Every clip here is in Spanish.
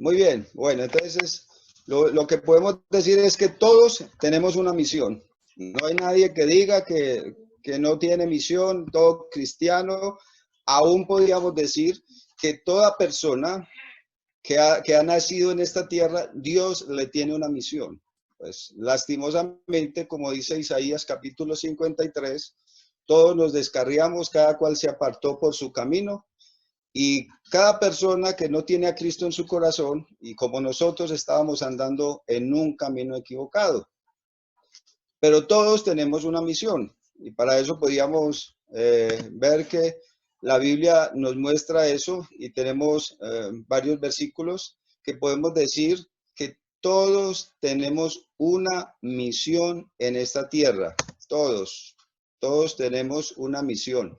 Muy bien. Bueno, entonces lo que podemos decir es que todos tenemos una misión. No hay nadie que diga que no tiene misión, todo cristiano. Aún podríamos decir que toda persona que ha nacido en esta tierra, Dios le tiene una misión. Pues lastimosamente, como dice Isaías capítulo 53, todos nos descarriamos, cada cual se apartó por su camino. Y cada persona que no tiene a Cristo en su corazón, y como nosotros estábamos andando en un camino equivocado, pero todos tenemos una misión. Y para eso podíamos ver que la Biblia nos muestra eso y tenemos varios versículos que podemos decir que todos tenemos una misión en esta tierra. Todos tenemos una misión.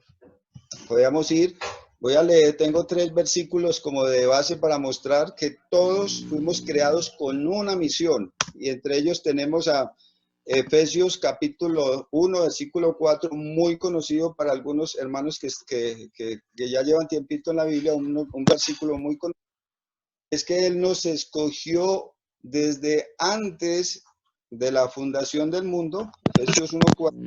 Podríamos ir, voy a leer, tengo 3 versículos como de base para mostrar que todos fuimos creados con una misión. Y entre ellos tenemos a Efesios capítulo 1, versículo 4, muy conocido para algunos hermanos que ya llevan tiempito en la Biblia, un versículo muy conocido. Es que Él nos escogió desde antes de la fundación del mundo. Efesios 1, 4.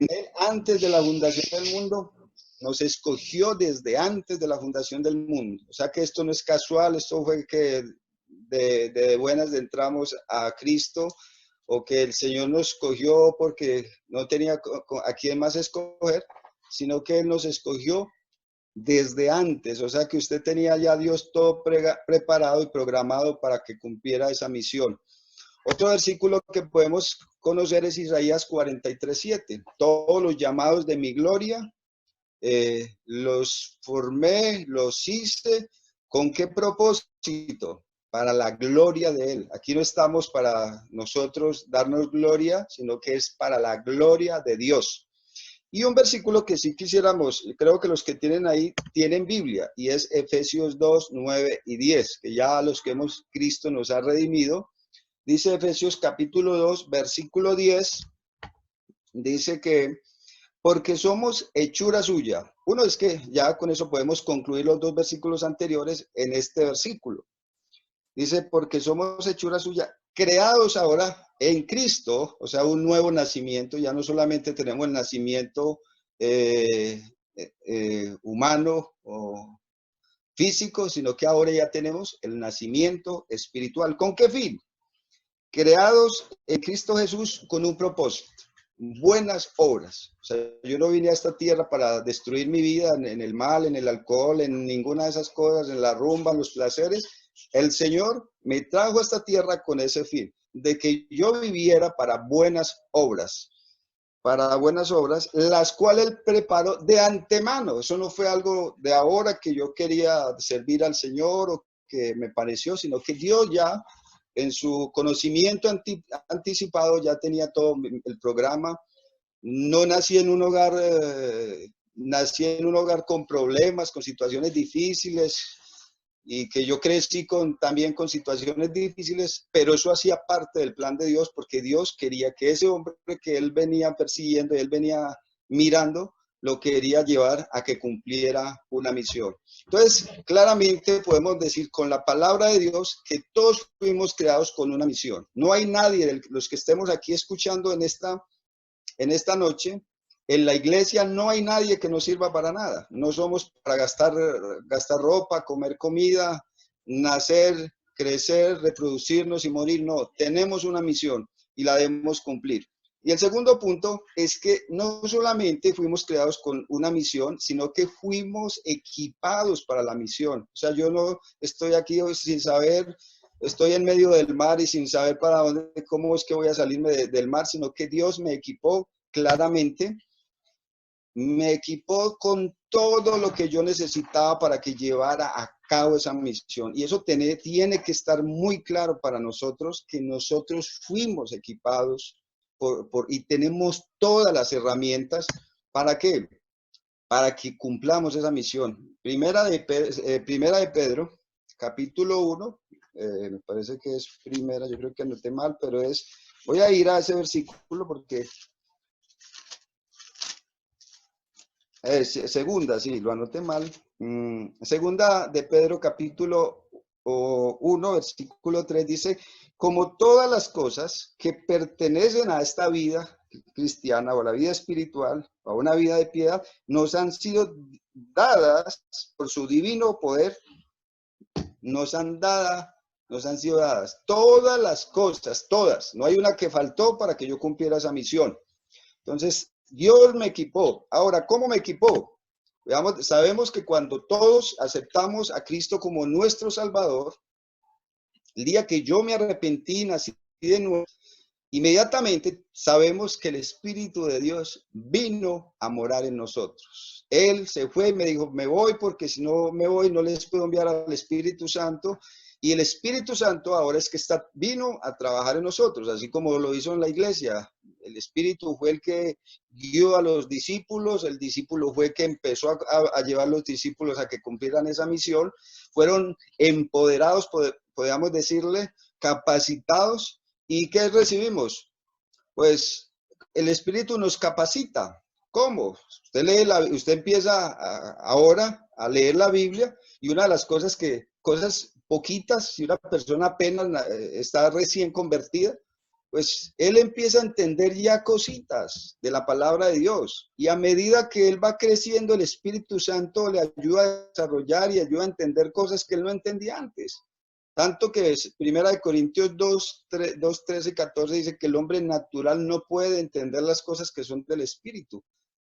Él antes de la fundación del mundo nos escogió desde antes de la fundación del mundo. O sea que esto no es casual, esto fue que de buenas entramos a Cristo, o que el Señor nos escogió porque no tenía a quién más escoger, sino que Él nos escogió desde antes. O sea que usted tenía ya a Dios todo preparado y programado para que cumpliera esa misión. Otro versículo que podemos conocer es Isaías 43:7. Todos los llamados de mi gloria los formé, los hice. ¿Con qué propósito? Para la gloria de Él. Aquí no estamos para nosotros darnos gloria, sino que es para la gloria de Dios. Y un versículo que sí quisiéramos, creo que los que tienen ahí tienen Biblia, y es Efesios 2, 9 y 10, que ya los que hemos, Cristo nos ha redimido. Dice Efesios capítulo 2, versículo 10, dice que porque somos hechura suya. Uno es que ya con eso podemos concluir los 2 versículos anteriores en este versículo. Dice, porque somos hechura suya, creados ahora en Cristo, o sea, un nuevo nacimiento. Ya no solamente tenemos el nacimiento humano o físico, sino que ahora ya tenemos el nacimiento espiritual. ¿Con qué fin? Creados en Cristo Jesús con un propósito, buenas obras. O sea, yo no vine a esta tierra para destruir mi vida en el mal, en el alcohol, en ninguna de esas cosas, en la rumba, en los placeres. El Señor me trajo a esta tierra con ese fin, de que yo viviera para buenas obras, las cuales Él preparó de antemano. Eso no fue algo de ahora que yo quería servir al Señor o que me pareció, sino que Dios ya en su conocimiento anticipado ya tenía todo el programa. No nací en un hogar, nací en un hogar con problemas, con situaciones difíciles, y que yo crecí también con situaciones difíciles, pero eso hacía parte del plan de Dios, porque Dios quería que ese hombre que Él venía persiguiendo, Él venía mirando, lo quería llevar a que cumpliera una misión. Entonces, claramente podemos decir con la palabra de Dios que todos fuimos creados con una misión. No hay nadie de los que estemos aquí escuchando en esta noche, en la iglesia no hay nadie que nos sirva para nada. No somos para gastar ropa, comer comida, nacer, crecer, reproducirnos y morir. No, tenemos una misión y la debemos cumplir. Y el segundo punto es que no solamente fuimos creados con una misión, sino que fuimos equipados para la misión. O sea, yo no estoy aquí sin saber, estoy en medio del mar y sin saber para dónde, cómo es que voy a salirme del mar, sino que Dios me equipó claramente, me equipó con todo lo que yo necesitaba para que llevara a cabo esa misión. Y eso tiene que estar muy claro para nosotros, que nosotros fuimos equipados y tenemos todas las herramientas. ¿Para qué? Para que cumplamos esa misión. Primera de Pedro, capítulo 1, me parece que es primera, yo creo que anoté mal, pero voy a ir a ese versículo porque segunda, sí, lo anoté mal. Segunda de Pedro, capítulo 1, versículo 3 dice, como todas las cosas que pertenecen a esta vida cristiana o a la vida espiritual, o a una vida de piedad, nos han sido dadas por su divino poder, nos han sido dadas todas las cosas, todas. No hay una que faltó para que yo cumpliera esa misión. Entonces, Dios me equipó. Ahora, ¿cómo me equipó? Veamos, sabemos que cuando todos aceptamos a Cristo como nuestro Salvador, el día que yo me arrepentí, nací de nuevo, inmediatamente sabemos que el Espíritu de Dios vino a morar en nosotros. Él se fue y me dijo, me voy porque si no me voy no les puedo enviar al Espíritu Santo. Y el Espíritu Santo ahora es que vino a trabajar en nosotros, así como lo hizo en la iglesia. El Espíritu fue el que guió a los discípulos, el discípulo fue el que empezó a llevar a los discípulos a que cumplieran esa misión. Fueron empoderados, podríamos decirle, capacitados. ¿Y qué recibimos? Pues el Espíritu nos capacita. ¿Cómo? Usted empieza ahora a leer la Biblia y una de las cosas cosas poquitas, si una persona apenas está recién convertida, pues él empieza a entender ya cositas de la palabra de Dios. Y a medida que él va creciendo, el Espíritu Santo le ayuda a desarrollar y ayuda a entender cosas que él no entendía antes. Tanto que Primera de Corintios 2, 13 y 14 dice que el hombre natural no puede entender las cosas que son del Espíritu,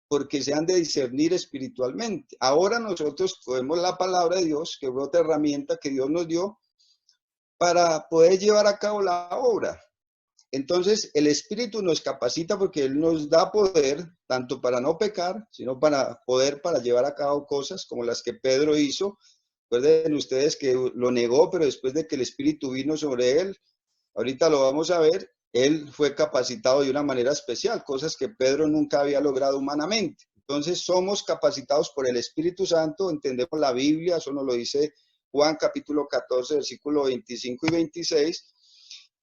porque se han de discernir espiritualmente. Ahora nosotros cogemos la palabra de Dios, que fue otra herramienta que Dios nos dio, para poder llevar a cabo la obra. Entonces, el Espíritu nos capacita porque Él nos da poder, tanto para no pecar, sino para llevar a cabo cosas como las que Pedro hizo. Recuerden ustedes que lo negó, pero después de que el Espíritu vino sobre él, ahorita lo vamos a ver, él fue capacitado de una manera especial, cosas que Pedro nunca había logrado humanamente. Entonces somos capacitados por el Espíritu Santo, entendemos la Biblia, eso nos lo dice Juan capítulo 14, versículo 25 y 26.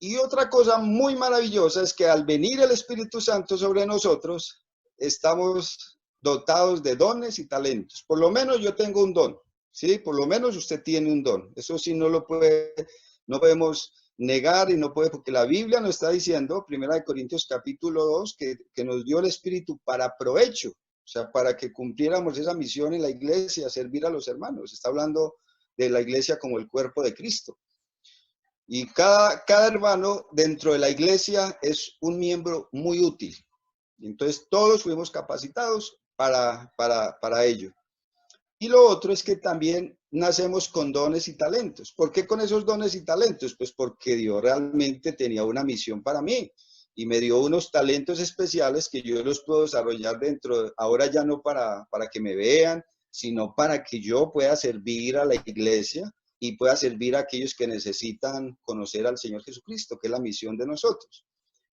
Y otra cosa muy maravillosa es que al venir el Espíritu Santo sobre nosotros, estamos dotados de dones y talentos. Por lo menos yo tengo un don. Sí, por lo menos usted tiene un don. Eso sí no podemos negar y no puede, porque la Biblia nos está diciendo, 1 Corintios capítulo 2, que nos dio el Espíritu para provecho, o sea, para que cumpliéramos esa misión en la iglesia, servir a los hermanos. Está hablando de la iglesia como el cuerpo de Cristo. Y cada hermano dentro de la iglesia es un miembro muy útil. Entonces todos fuimos capacitados para ello. Y lo otro es que también nacemos con dones y talentos. ¿Por qué con esos dones y talentos? Pues porque Dios realmente tenía una misión para mí y me dio unos talentos especiales que yo los puedo desarrollar ahora ya no para que me vean, sino para que yo pueda servir a la iglesia y pueda servir a aquellos que necesitan conocer al Señor Jesucristo, que es la misión de nosotros.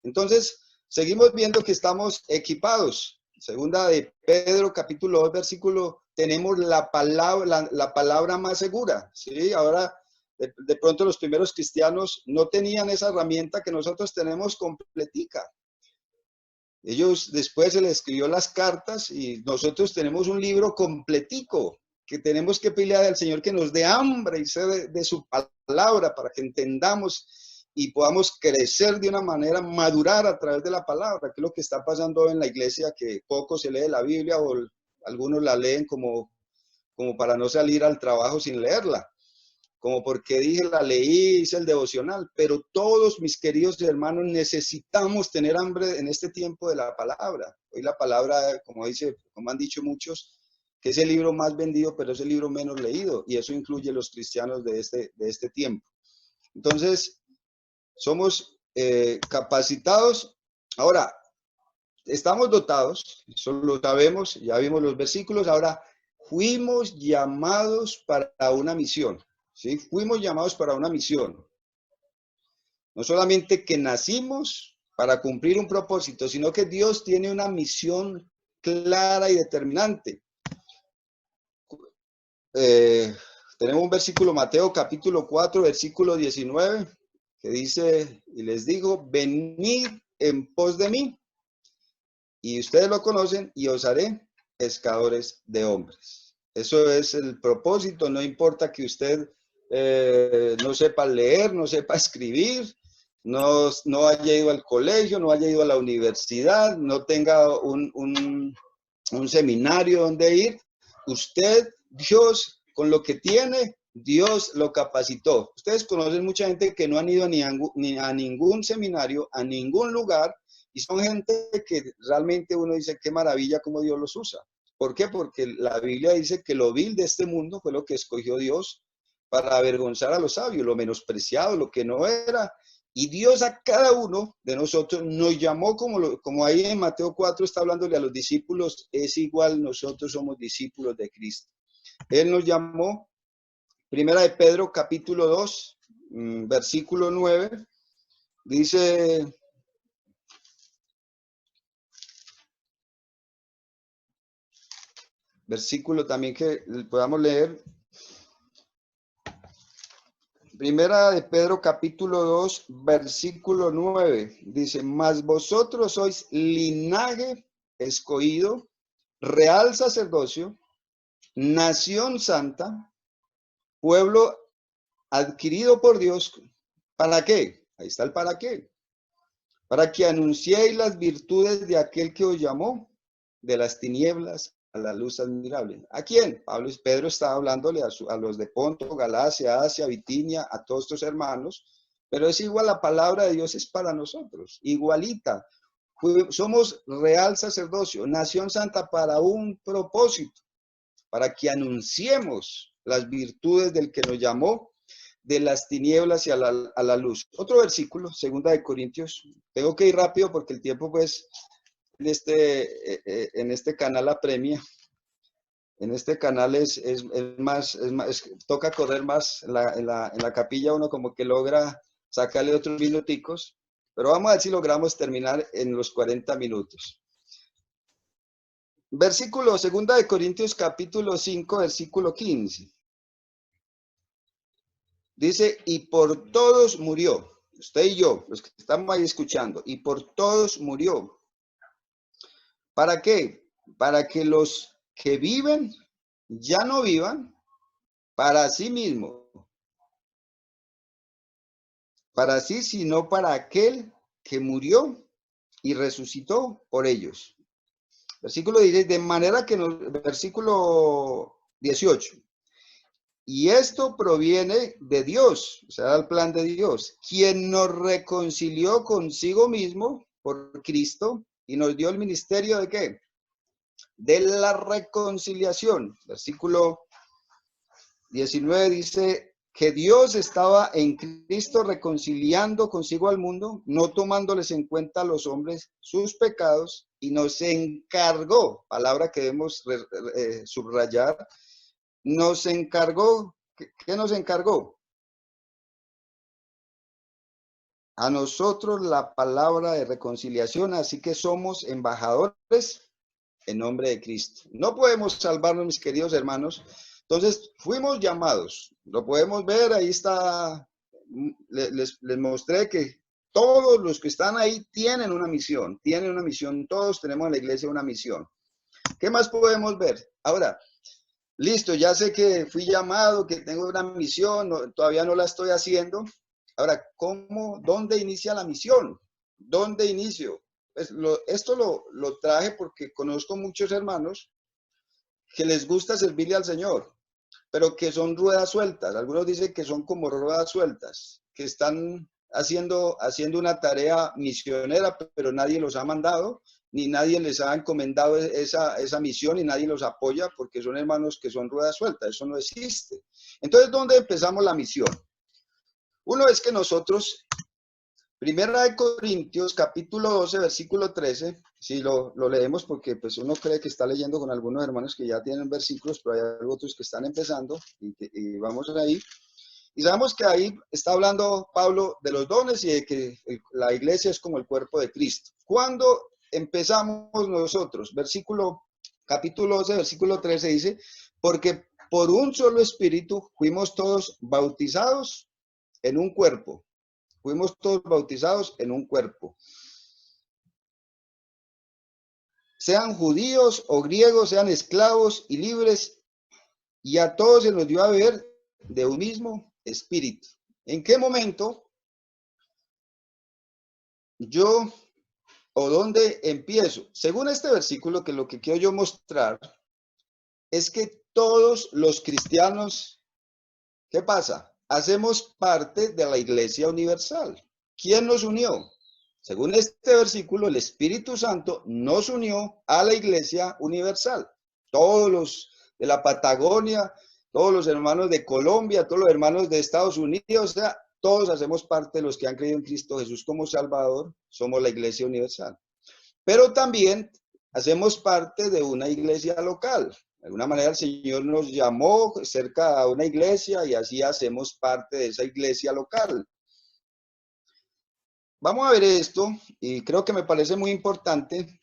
Entonces, seguimos viendo que estamos equipados. Segunda de Pedro, capítulo 2, versículo, tenemos la palabra más segura, ¿sí? Ahora, de pronto los primeros cristianos no tenían esa herramienta que nosotros tenemos completica. Ellos después se les escribió las cartas y nosotros tenemos un libro completico que tenemos que pedirle al Señor que nos dé hambre y sed de su palabra para que entendamos y podamos crecer de una manera, madurar a través de la palabra, que es lo que está pasando en la iglesia, que poco se lee la Biblia o algunos la leen como para no salir al trabajo sin leerla, como porque dije, la leí, hice el devocional, pero todos mis queridos hermanos necesitamos tener hambre en este tiempo de la palabra. Hoy la palabra, como han dicho muchos, que es el libro más vendido, pero es el libro menos leído, y eso incluye los cristianos de este tiempo. Entonces, somos capacitados. Ahora, estamos dotados, eso lo sabemos, ya vimos los versículos, ahora fuimos llamados para una misión. ¿Sí? Fuimos llamados para una misión. No solamente que nacimos para cumplir un propósito, sino que Dios tiene una misión clara y determinante. Tenemos un versículo, Mateo capítulo 4, versículo 19, que dice, y les digo, venid en pos de mí, y ustedes lo conocen, y os haré pescadores de hombres. Eso es el propósito, no importa que usted no sepa leer, no sepa escribir, no haya ido al colegio, no haya ido a la universidad, no tenga un seminario donde ir. Usted, Dios, con lo que tiene, Dios lo capacitó. Ustedes conocen mucha gente que no han ido ni a ningún seminario, a ningún lugar, y son gente que realmente uno dice, qué maravilla cómo Dios los usa. ¿Por qué? Porque la Biblia dice que lo vil de este mundo fue lo que escogió Dios para avergonzar a los sabios, lo menospreciado, lo que no era. Y Dios a cada uno de nosotros nos llamó, como ahí en Mateo 4 está hablándole a los discípulos, es igual, nosotros somos discípulos de Cristo. Él nos llamó, primera de Pedro capítulo 2, versículo 9, dice... Versículo también que podamos leer. Primera de Pedro capítulo 2, versículo 9. Dice, mas vosotros sois linaje escogido, real sacerdocio, nación santa, pueblo adquirido por Dios. ¿Para qué? Ahí está el para qué. Para que anunciéis las virtudes de aquel que os llamó de las tinieblas a la luz admirable. ¿A quién? Pedro estaba hablándole a los de Ponto, Galacia, Asia, Bitinia, a todos estos hermanos, pero es igual, la palabra de Dios es para nosotros, igualita. Somos real sacerdocio, nación santa para un propósito, para que anunciemos las virtudes del que nos llamó de las tinieblas y a la luz. Otro versículo, 2 Corintios. Tengo que ir rápido porque el tiempo pues en este canal apremia. En este canal es más, toca correr más. En la capilla uno como que logra sacarle otros minuticos, pero vamos a ver si logramos terminar en los 40 minutos. Versículo 2 Corintios capítulo 5, versículo 15. Dice, y por todos murió. Usted y yo, los que estamos ahí escuchando, y por todos murió. ¿Para qué? Para que los que viven ya no vivan para sí mismo, para sí, sino para aquel que murió y resucitó por ellos. Versículo 10, de manera que versículo 18. Y esto proviene de Dios, o sea, el plan de Dios, quien nos reconcilió consigo mismo por Cristo y nos dio el ministerio de ¿qué? De la reconciliación. Versículo 19 dice que Dios estaba en Cristo reconciliando consigo al mundo, no tomándoles en cuenta a los hombres sus pecados, y nos encargó, palabra que debemos subrayar, nos encargó, ¿qué nos encargó? A nosotros la palabra de reconciliación, así que somos embajadores en nombre de Cristo. No podemos salvarnos, mis queridos hermanos. Entonces, fuimos llamados. Lo podemos ver, ahí está. Les mostré que todos los que están ahí tienen una misión. Todos tenemos en la iglesia una misión. ¿Qué más podemos ver? Ahora, listo, ya sé que fui llamado, que tengo una misión, todavía no la estoy haciendo. Ahora, ¿dónde inicia la misión? ¿Dónde inicio? Pues esto lo traje porque conozco muchos hermanos que les gusta servirle al Señor, pero que son ruedas sueltas. Algunos dicen que son como ruedas sueltas, que están haciendo una tarea misionera, pero nadie los ha mandado, ni nadie les ha encomendado esa misión, y nadie los apoya porque son hermanos que son ruedas sueltas. Eso no existe. Entonces, ¿dónde empezamos la misión? Uno es que nosotros, Primera de Corintios, capítulo 12, versículo 13, si lo leemos porque pues uno cree que está leyendo con algunos hermanos que ya tienen versículos, pero hay otros que están empezando y vamos ahí. Y sabemos que ahí está hablando Pablo de los dones y de que la iglesia es como el cuerpo de Cristo. ¿Cuándo empezamos nosotros? Capítulo 12, versículo 13 dice, porque por un solo espíritu fuimos todos bautizados en un cuerpo. Fuimos todos bautizados en un cuerpo. Sean judíos o griegos, sean esclavos y libres, y a todos se nos dio a beber de un mismo espíritu. ¿En qué momento yo o dónde empiezo? Según este versículo, que lo que quiero yo mostrar es que todos los cristianos, ¿qué pasa? Hacemos parte de la Iglesia Universal. ¿Quién nos unió? Según este versículo, el Espíritu Santo nos unió a la Iglesia Universal. Todos los de la Patagonia, todos los hermanos de Colombia, todos los hermanos de Estados Unidos, o sea, todos hacemos parte de los que han creído en Cristo Jesús como Salvador, somos la Iglesia Universal. Pero también hacemos parte de una iglesia local. De alguna manera el Señor nos llamó cerca a una iglesia y así hacemos parte de esa iglesia local. Vamos a ver esto y creo que me parece muy importante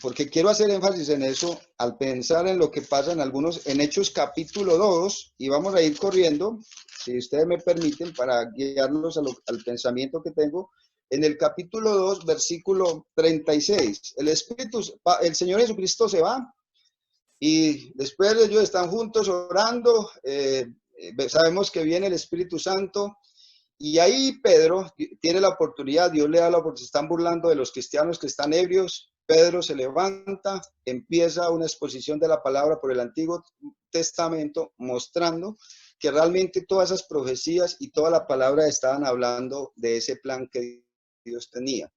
porque quiero hacer énfasis en eso al pensar en lo que pasa en Hechos capítulo 2 y vamos a ir corriendo, si ustedes me permiten, para guiarlos al pensamiento que tengo. En el capítulo 2, versículo 36, el Señor Jesucristo se va y después ellos están juntos orando, sabemos que viene el Espíritu Santo y ahí Pedro tiene la oportunidad, Dios le da la oportunidad, se están burlando de los cristianos que están ebrios, Pedro se levanta, empieza una exposición de la palabra por el Antiguo Testamento, mostrando que realmente todas esas profecías y toda la palabra estaban hablando de ese plan que Dios tenía.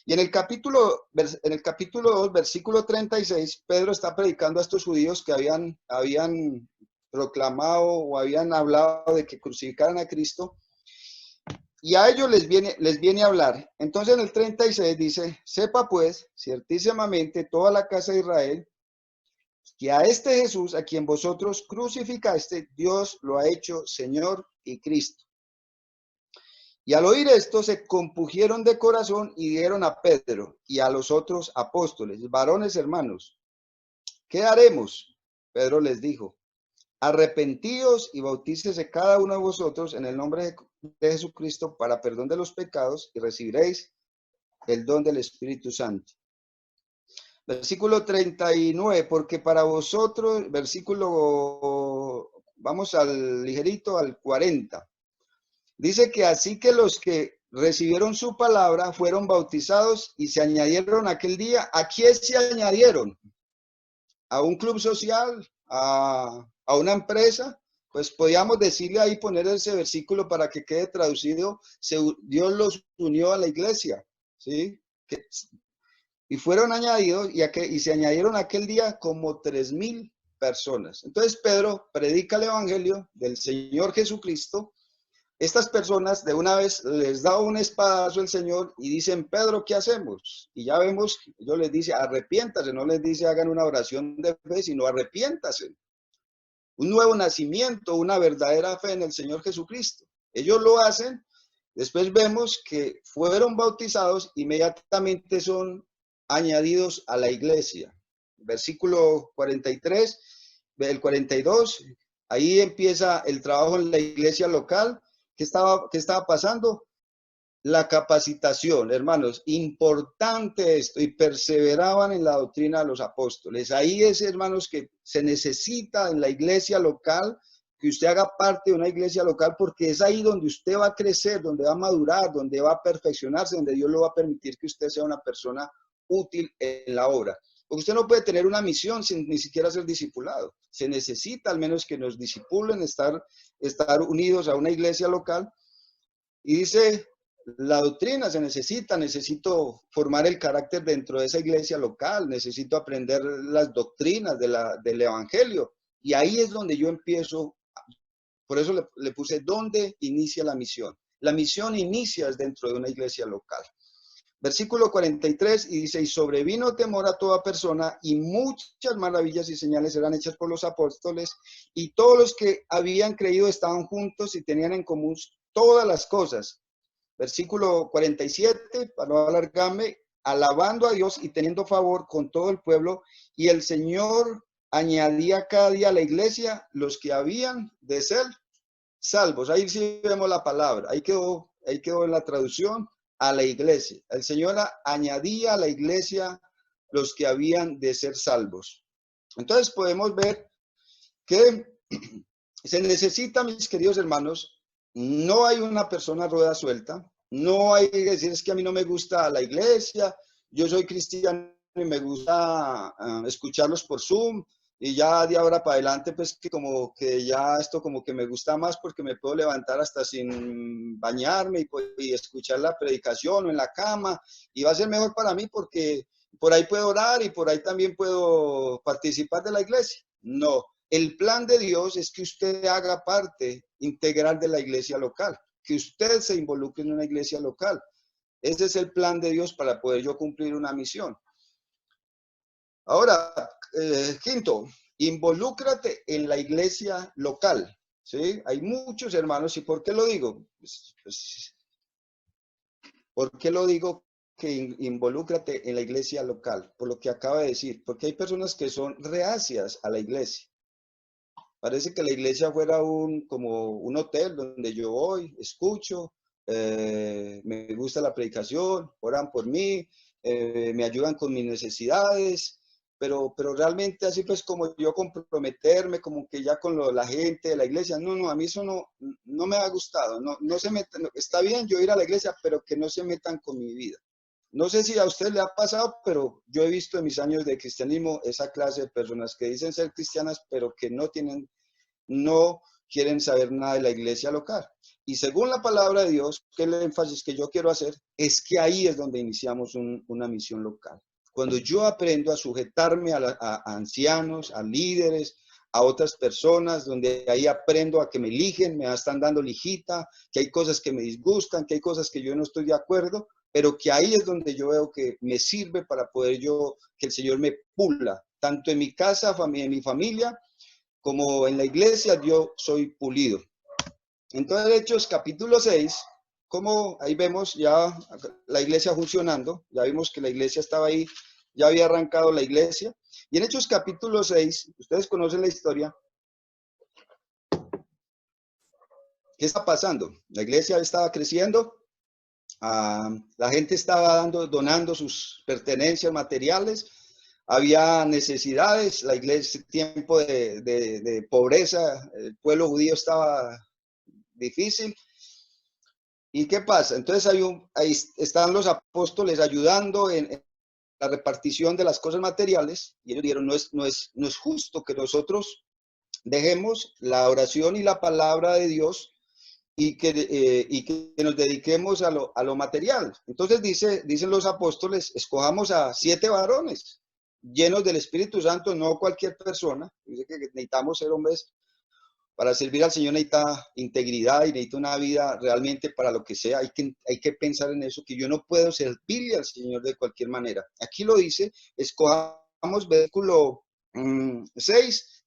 Y en el capítulo 2, versículo 36, Pedro está predicando a estos judíos que habían proclamado o habían hablado de que crucificaran a Cristo. Y a ellos les viene a hablar. Entonces en el 36 dice, sepa pues, ciertísimamente toda la casa de Israel, que a este Jesús, a quien vosotros crucificaste, Dios lo ha hecho Señor y Cristo. Y al oír esto se compungieron de corazón y dijeron a Pedro y a los otros apóstoles, varones hermanos, ¿qué haremos? Pedro les dijo, arrepentíos y bautícese cada uno de vosotros en el nombre de Jesucristo para perdón de los pecados y recibiréis el don del Espíritu Santo. Versículo 39, porque para vosotros, vamos al ligerito, al 40. Dice que así que los que recibieron su palabra fueron bautizados y se añadieron aquel día. ¿A quién se añadieron? ¿A un club social? ¿A una empresa? Pues podíamos decirle ahí, poner ese versículo para que quede traducido. Dios los unió a la iglesia, ¿sí? Y fueron añadidos y se añadieron aquel día como 3,000 personas. Entonces Pedro predica el evangelio del Señor Jesucristo. Estas personas de una vez les da un espadazo el Señor y dicen, Pedro, ¿qué hacemos? Y ya vemos, Dios les dice, arrepiéntase, no les dice hagan una oración de fe, sino arrepiéntase. Un nuevo nacimiento, una verdadera fe en el Señor Jesucristo. Ellos lo hacen, después vemos que fueron bautizados, inmediatamente son añadidos a la iglesia. Versículo 43, el 42, ahí empieza el trabajo en la iglesia local. ¿Qué estaba pasando? La capacitación, hermanos, importante esto, y perseveraban en la doctrina de los apóstoles. Ahí es, hermanos, que se necesita en la iglesia local, que usted haga parte de una iglesia local, porque es ahí donde usted va a crecer, donde va a madurar, donde va a perfeccionarse, donde Dios lo va a permitir que usted sea una persona útil en la obra. Porque usted no puede tener una misión sin ni siquiera ser discipulado. Se necesita al menos que nos discipulen, estar unidos a una iglesia local. Y dice, la doctrina se necesito formar el carácter dentro de esa iglesia local, necesito aprender las doctrinas del evangelio. Y ahí es donde yo empiezo, por eso le puse, ¿dónde inicia la misión? La misión inicia dentro de una iglesia local. Versículo 43, y dice, y sobrevino temor a toda persona, y muchas maravillas y señales eran hechas por los apóstoles, y todos los que habían creído estaban juntos y tenían en común todas las cosas. Versículo 47, para no alargarme, alabando a Dios y teniendo favor con todo el pueblo, y el Señor añadía cada día a la iglesia los que habían de ser salvos. Ahí sí vemos la palabra, ahí quedó en la traducción, a la iglesia. El Señor añadía a la iglesia los que habían de ser salvos. Entonces podemos ver que Se necesita, mis queridos hermanos, no hay una persona rueda suelta, no hay que decir es que a mí no me gusta la iglesia, yo soy cristiano y me gusta escucharlos por Zoom y ya de ahora para adelante pues que como que ya esto como que me gusta más porque me puedo levantar hasta sin bañarme y escuchar la predicación o en la cama y va a ser mejor para mí porque por ahí puedo orar y por ahí también puedo participar de la iglesia. No, el plan de Dios es que usted haga parte integral de la iglesia local, que usted se involucre en una iglesia local. Ese es el plan de Dios para poder yo cumplir una misión. Ahora, quinto, involúcrate en la iglesia local. ¿Sí? Hay muchos hermanos, ¿y por qué lo digo? ¿Por qué lo digo que involúcrate en la iglesia local? Por lo que acaba de decir, porque hay personas que son reacias a la iglesia. Parece que la iglesia fuera como un hotel donde yo voy, escucho, me gusta la predicación, oran por mí, me ayudan con mis necesidades, pero realmente así pues como yo comprometerme como que ya con la gente de la iglesia, no, a mí eso no me ha gustado, no se metan, está bien yo ir a la iglesia, pero que no se metan con mi vida. No sé si a usted le ha pasado, pero yo he visto en mis años de cristianismo esa clase de personas que dicen ser cristianas, pero que no quieren saber nada de la iglesia local. Y según la palabra de Dios, que el énfasis que yo quiero hacer es que ahí es donde iniciamos una misión local. Cuando yo aprendo a sujetarme a ancianos, a líderes, a otras personas, donde ahí aprendo a que me eligen, me están dando lijita, que hay cosas que me disgustan, que hay cosas que yo no estoy de acuerdo, pero que ahí es donde yo veo que me sirve para poder que el Señor me pula, tanto en mi casa, en mi familia, como en la iglesia yo soy pulido. Entonces, Hechos capítulo 6, como ahí vemos ya la iglesia funcionando, ya vimos que la iglesia estaba ahí, ya había arrancado la iglesia. Y en Hechos capítulo 6, ustedes conocen la historia. ¿Qué está pasando? La iglesia estaba creciendo, la gente estaba donando sus pertenencias materiales, había necesidades, la iglesia, tiempo de pobreza, el pueblo judío estaba difícil. ¿Y qué pasa? Entonces ahí están los apóstoles ayudando en la repartición de las cosas materiales y ellos dijeron, no es justo que nosotros dejemos la oración y la palabra de Dios y que nos dediquemos a lo material. Entonces dicen los apóstoles, escojamos a 7 varones llenos del Espíritu Santo, no cualquier persona. Dice que necesitamos ser hombres para servir al Señor, necesita integridad y necesita una vida realmente para lo que sea. Hay que pensar en eso, que yo no puedo servirle al Señor de cualquier manera. Aquí lo dice, escojamos versículo 3,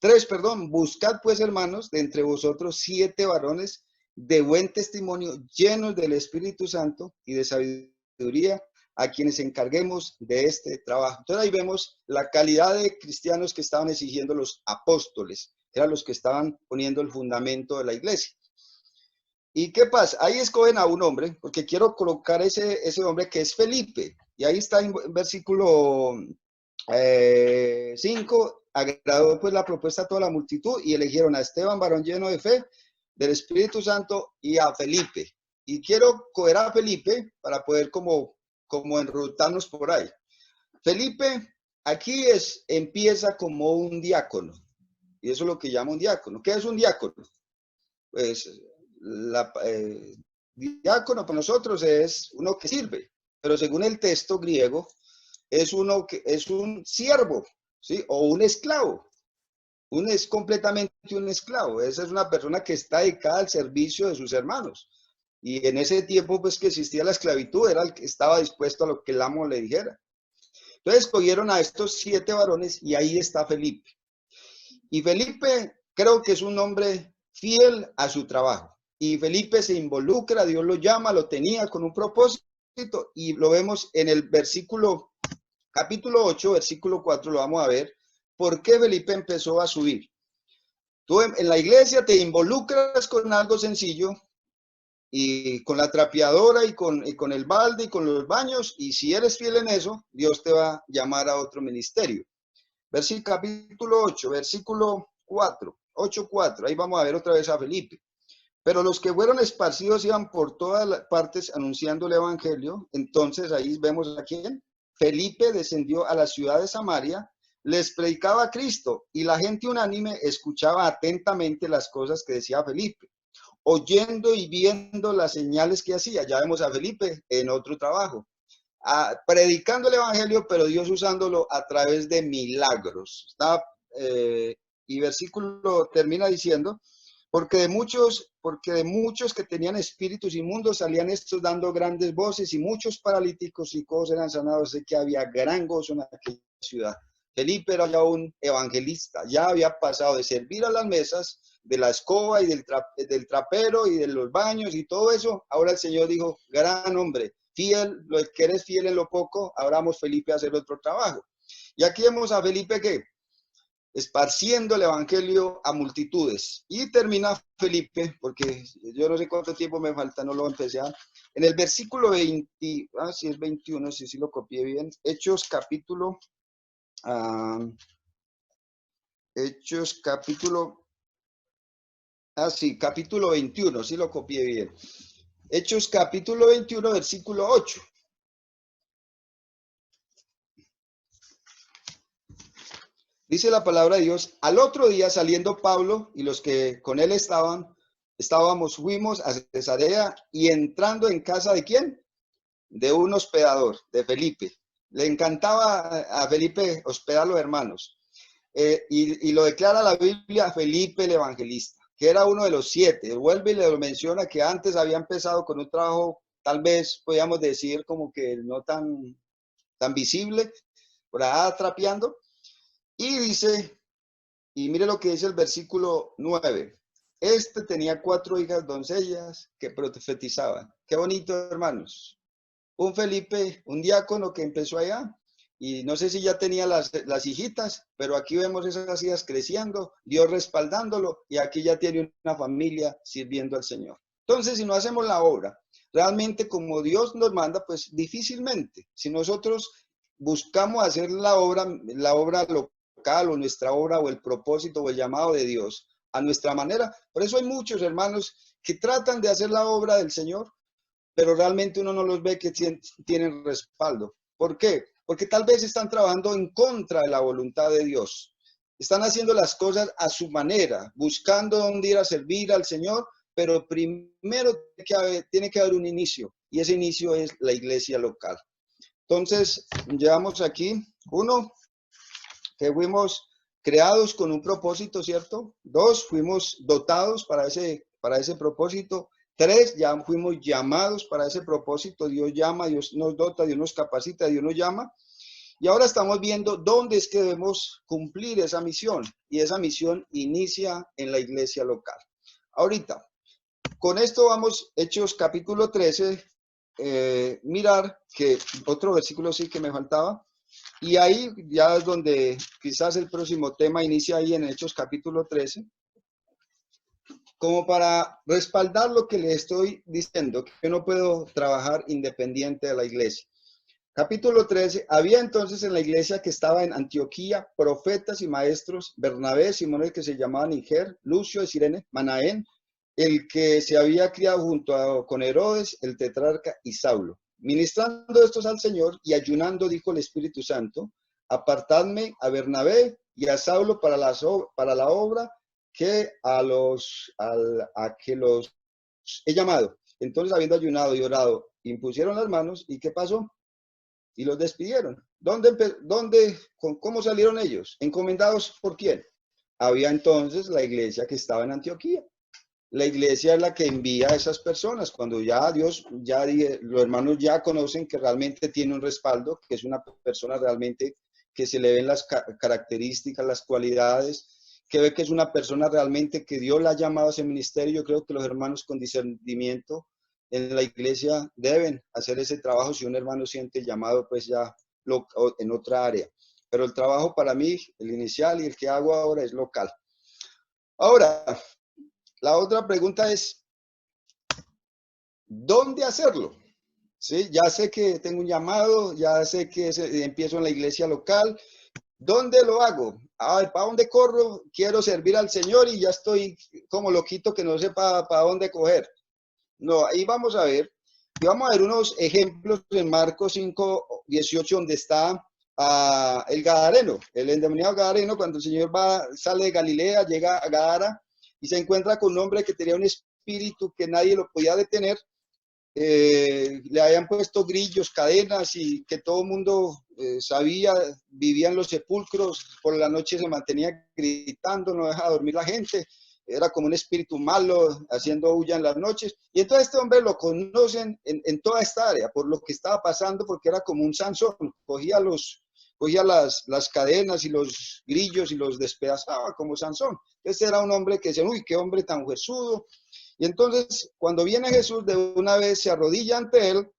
buscad pues hermanos de entre vosotros 7 varones de buen testimonio, llenos del Espíritu Santo y de sabiduría, a quienes encarguemos de este trabajo. Entonces ahí vemos la calidad de cristianos que estaban exigiendo los apóstoles, eran los que estaban poniendo el fundamento de la iglesia. ¿Y qué pasa? Ahí escogen a un hombre, porque quiero colocar ese hombre que es Felipe, y ahí está en versículo 5, agradó pues la propuesta a toda la multitud y eligieron a Esteban, varón lleno de fe, del Espíritu Santo, y a Felipe. Y quiero coger a Felipe para poder como enrutarnos por ahí. Felipe aquí empieza como un diácono, y eso es lo que llama un diácono. ¿Qué es un diácono? Pues diácono para nosotros es uno que sirve, pero según el texto griego es uno que es un siervo, ¿sí? O un esclavo. Es completamente un esclavo. Esa es una persona que está dedicada al servicio de sus hermanos. Y en ese tiempo, pues que existía la esclavitud, era el que estaba dispuesto a lo que el amo le dijera. Entonces escogieron a estos 7 varones y ahí está Felipe. Y Felipe creo que es un hombre fiel a su trabajo. Y Felipe se involucra, Dios lo llama, lo tenía con un propósito y lo vemos en el capítulo 8, versículo 4, lo vamos a ver. ¿Por qué Felipe empezó a subir? Tú en la iglesia te involucras con algo sencillo y con la trapeadora y con el balde y con los baños, y si eres fiel en eso, Dios te va a llamar a otro ministerio. Capítulo 8, versículo 4. 8:4. Ahí vamos a ver otra vez a Felipe. Pero los que fueron esparcidos iban por todas las partes anunciando el evangelio. Entonces ahí vemos a quién. Felipe descendió a la ciudad de Samaria, les predicaba a Cristo y la gente unánime escuchaba atentamente las cosas que decía Felipe, oyendo y viendo las señales que hacía. Ya vemos a Felipe en otro trabajo, predicando el evangelio, pero Dios usándolo a través de milagros. Y versículo termina diciendo, porque de muchos que tenían espíritus inmundos salían estos dando grandes voces, y muchos paralíticos y cojos eran sanados, de que había gran gozo en aquella ciudad. Felipe era ya un evangelista, ya había pasado de servir a las mesas, de la escoba y del trapero y de los baños y todo eso. Ahora el Señor dijo, gran hombre, fiel, lo que eres fiel en lo poco, ahora vamos Felipe a hacer otro trabajo. Y aquí vemos a Felipe que esparciendo el evangelio a multitudes. Y termina Felipe, porque yo no sé cuánto tiempo me falta, no lo empecé a... En el versículo 20, si es 21, si lo copié bien, Hechos capítulo... Hechos capítulo... capítulo 21, si lo copié bien. Hechos capítulo 21, versículo 8. Dice la palabra de Dios, al otro día saliendo Pablo y los que con él fuimos a Cesarea, y entrando en casa ¿de quién? De un hospedador, de Felipe. Le encantaba a Felipe hospedar a los hermanos. Y lo declara la Biblia Felipe el evangelista, que era uno de los 7. Vuelve y le menciona que antes había empezado con un trabajo, tal vez podríamos decir como que no tan visible, por allá trapeando. Y dice, y mire lo que dice el versículo 9. Este tenía 4 hijas doncellas que profetizaban. Qué bonito, hermanos. Un Felipe, un diácono que empezó allá, y no sé si ya tenía las hijitas, pero aquí vemos esas hijas creciendo, Dios respaldándolo, y aquí ya tiene una familia sirviendo al Señor. Entonces, si no hacemos la obra, realmente como Dios nos manda, pues difícilmente. Si nosotros buscamos hacer la obra local o nuestra obra o el propósito o el llamado de Dios a nuestra manera, por eso hay muchos hermanos que tratan de hacer la obra del Señor, pero realmente uno no los ve que tienen respaldo. ¿Por qué? Porque tal vez están trabajando en contra de la voluntad de Dios. Están haciendo las cosas a su manera, buscando dónde ir a servir al Señor, pero primero tiene que haber un inicio, y ese inicio es la iglesia local. Entonces, llevamos aquí, 1, que fuimos creados con un propósito, ¿cierto? 2, fuimos dotados para ese propósito. 3, ya fuimos llamados para ese propósito. Dios llama, Dios nos dota, Dios nos capacita, Dios nos llama. Y ahora estamos viendo dónde es que debemos cumplir esa misión. Y esa misión inicia en la iglesia local. Ahorita, con esto vamos, Hechos capítulo 13, mirar que otro versículo sí que me faltaba. Y ahí ya es donde quizás el próximo tema inicia ahí en Hechos capítulo 13. Como para respaldar lo que le estoy diciendo, que yo no puedo trabajar independiente de la iglesia. Capítulo 13, había entonces en la iglesia que estaba en Antioquía profetas y maestros, Bernabé, Simón el que se llamaba Niger, Lucio de Cirene, Manaén, el que se había criado con Herodes, el tetrarca, y Saulo. Ministrando estos al Señor y ayunando, dijo el Espíritu Santo, apartadme a Bernabé y a Saulo para la obra que que los he llamado. Entonces, habiendo ayunado y orado, impusieron las manos, ¿y qué pasó? Y los despidieron. ¿Cómo salieron ellos? ¿Encomendados por quién? Había entonces la iglesia que estaba en Antioquía. La iglesia es la que envía a esas personas. Cuando ya Dios, los hermanos ya conocen que realmente tiene un respaldo, que es una persona realmente que se le ven las características, las cualidades, que ve que es una persona realmente que Dios la ha llamado a ese ministerio. Yo creo que los hermanos con discernimiento en la iglesia deben hacer ese trabajo si un hermano siente llamado, pues ya en otra área. Pero el trabajo para mí, el inicial y el que hago ahora es local. Ahora, la otra pregunta es, ¿dónde hacerlo? ¿Sí? Ya sé que tengo un llamado, ya sé que empiezo en la iglesia local, ¿Dónde lo hago? ¿Para dónde corro? Quiero servir al Señor y ya estoy como loquito que no sé para dónde coger. No, ahí vamos a ver. Y vamos a ver unos ejemplos en Marcos 5:18, donde está el Gadareno, el endemoniado Gadareno, cuando el Señor sale de Galilea, llega a Gadara y se encuentra con un hombre que tenía un espíritu que nadie lo podía detener. Le habían puesto grillos, cadenas y que todo el mundo sabía, vivía en los sepulcros, por la noche se mantenía gritando, no dejaba dormir la gente, era como un espíritu malo haciendo bulla en las noches. Y entonces este hombre lo conocen en toda esta área por lo que estaba pasando, porque era como un Sansón, cogía las cadenas y los grillos y los despedazaba como Sansón. Este era un hombre que decía, uy, qué hombre tan huesudo. Y entonces, cuando viene Jesús, de una vez se arrodilla ante él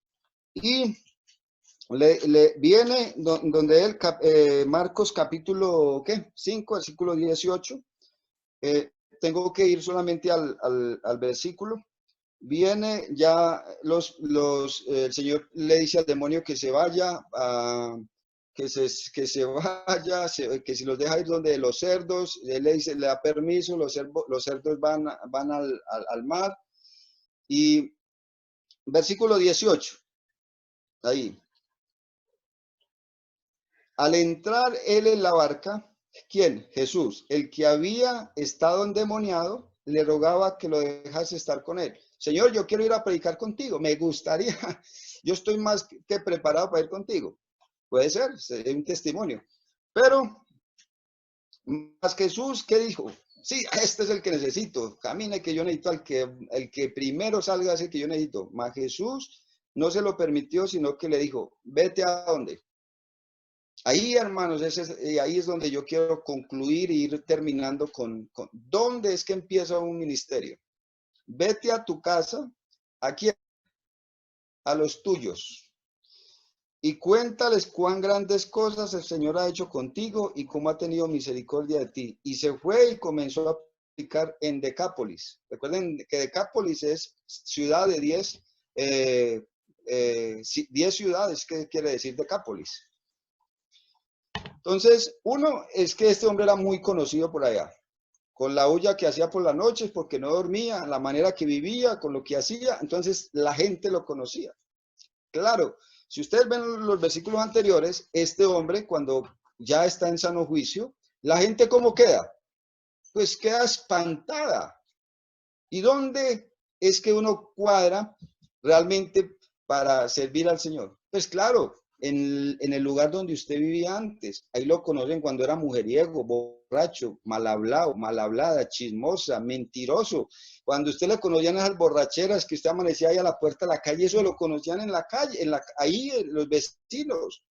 y le viene donde él, Marcos capítulo, ¿qué? 5, versículo 18. Tengo que ir solamente al versículo. Viene ya el Señor le dice al demonio que se vaya, que se vaya, que si los deja ir donde los cerdos, él le dice, le da permiso, los cerdos van al mar. Y versículo 18, ahí. Al entrar él en la barca, ¿quién? Jesús, el que había estado endemoniado, le rogaba que lo dejase estar con él. Señor, yo quiero ir a predicar contigo, me gustaría, yo estoy más que preparado para ir contigo. Puede ser, es un testimonio. Pero, más Jesús, ¿qué dijo? Sí, este es el que necesito, camine que yo necesito, el que primero salga es el que yo necesito. Mas Jesús no se lo permitió, sino que le dijo, vete a dónde. Ahí, hermanos, ahí es donde yo quiero concluir e ir terminando con ¿dónde es que empieza un ministerio? Vete a tu casa, aquí a los tuyos, y cuéntales cuán grandes cosas el Señor ha hecho contigo y cómo ha tenido misericordia de ti. Y se fue y comenzó a predicar en Decápolis. Recuerden que Decápolis es ciudad de 10 ciudades. ¿Qué quiere decir Decápolis? Entonces, uno es que este hombre era muy conocido por allá, con la huya que hacía por las noches, porque no dormía, la manera que vivía, con lo que hacía, entonces la gente lo conocía. Claro, si ustedes ven los versículos anteriores, este hombre cuando ya está en sano juicio, la gente ¿cómo queda? Pues queda espantada. ¿Y dónde es que uno cuadra realmente para servir al Señor? Pues claro, en el lugar donde usted vivía antes. Ahí lo conocen cuando era mujeriego, borracho, mal hablado, mal hablada, chismosa, mentiroso. Cuando usted le conocían esas borracheras que usted amanecía ahí a la puerta de la calle, eso lo conocían en la calle, ahí los vecinos.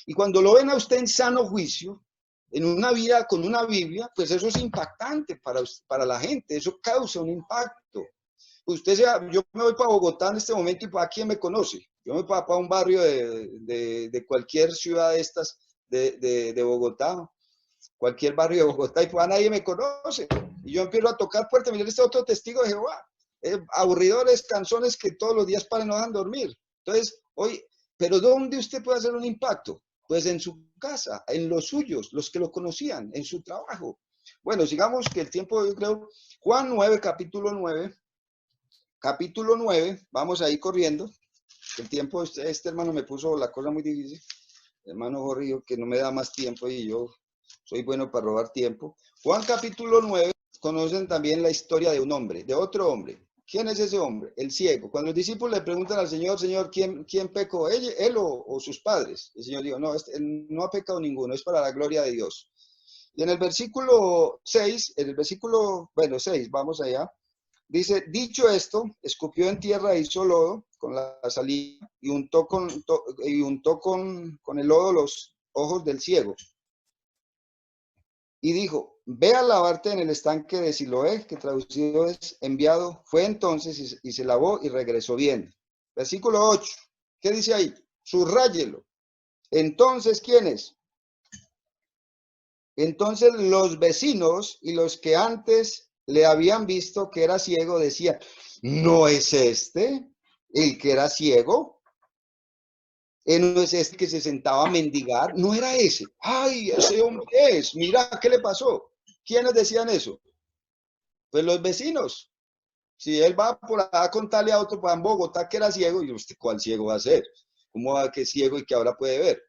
Y cuando lo ven a usted en sano juicio, en una vida con una Biblia, pues eso es impactante para la gente, eso causa un impacto. Yo me voy para Bogotá en este momento y ¿para quién me conoce? Yo me voy para un barrio de cualquier ciudad de estas de Bogotá, cualquier barrio de Bogotá, y pues nadie me conoce. Y yo empiezo a tocar puertas, mira, este otro testigo de Jehová, aburridores, canzones que todos los días para no dejan dormir. Entonces, oye, pero ¿dónde usted puede hacer un impacto? Pues en su casa, en los suyos, los que lo conocían, en su trabajo. Bueno, sigamos que el tiempo, yo creo, Juan 9, capítulo 9, vamos ahí corriendo. El tiempo, este hermano me puso la cosa muy difícil, hermano Jorge, que no me da más tiempo y yo soy bueno para robar tiempo. Juan capítulo 9, conocen también la historia de un hombre, de otro hombre. ¿Quién es ese hombre? El ciego. Cuando los discípulos le preguntan al Señor, Señor, ¿quién pecó? ¿Él o sus padres? El Señor dijo, no, no ha pecado ninguno, es para la gloria de Dios. Y en el versículo 6, bueno, 6, vamos allá. Dice, dicho esto, escupió en tierra e hizo lodo con la saliva y untó con el lodo los ojos del ciego. Y dijo, ve a lavarte en el estanque de Siloé, que traducido es enviado. Fue entonces y se lavó y regresó bien. Versículo 8, ¿qué dice ahí? Subráyelo. Entonces, ¿quiénes? Entonces los vecinos y los que antes le habían visto que era ciego decían, ¿no es este el que era ciego? No es este que se sentaba a mendigar, no era ese. Ay, ese hombre es, mira, ¿qué le pasó? ¿Quiénes decían eso? Pues los vecinos. Si él va por allá a contarle a otro para en Bogotá que era ciego, y usted, ¿cuál ciego va a ser? ¿Cómo va que es ciego y que ahora puede ver?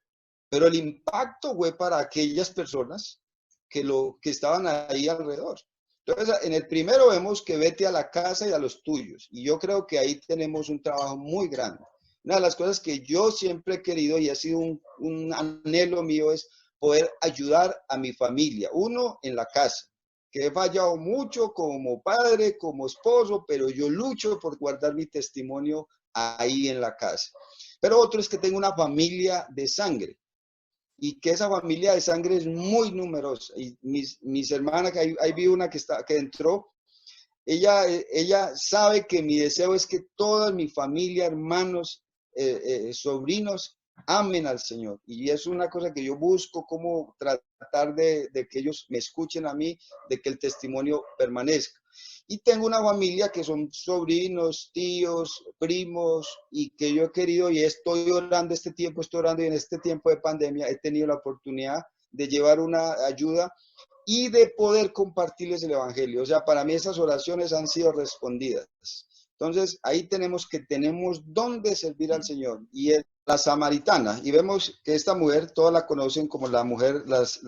Pero el impacto fue para aquellas personas que estaban ahí alrededor. Entonces, en el primero vemos que vete a la casa y a los tuyos. Y yo creo que ahí tenemos un trabajo muy grande. Una de las cosas que yo siempre he querido y ha sido un anhelo mío es poder ayudar a mi familia. Uno, en la casa, que he fallado mucho como padre, como esposo, pero yo lucho por guardar mi testimonio ahí en la casa. Pero otro es que tengo una familia de sangre y que esa familia de sangre es muy numerosa. Y mis hermanas, que ahí vi una que entró, ella sabe que mi deseo es que toda mi familia, hermanos, sobrinos, amen al Señor. Y es una cosa que yo busco, como tratar de que ellos me escuchen a mí, de que el testimonio permanezca. Y tengo una familia que son sobrinos, tíos, primos, y que yo he querido y estoy orando estoy orando y en este tiempo de pandemia he tenido la oportunidad de llevar una ayuda y de poder compartirles el Evangelio. O sea, para mí esas oraciones han sido respondidas. Entonces, ahí tenemos dónde servir al Señor. Y es la samaritana. Y vemos que esta mujer, todas la conocen como la mujer, las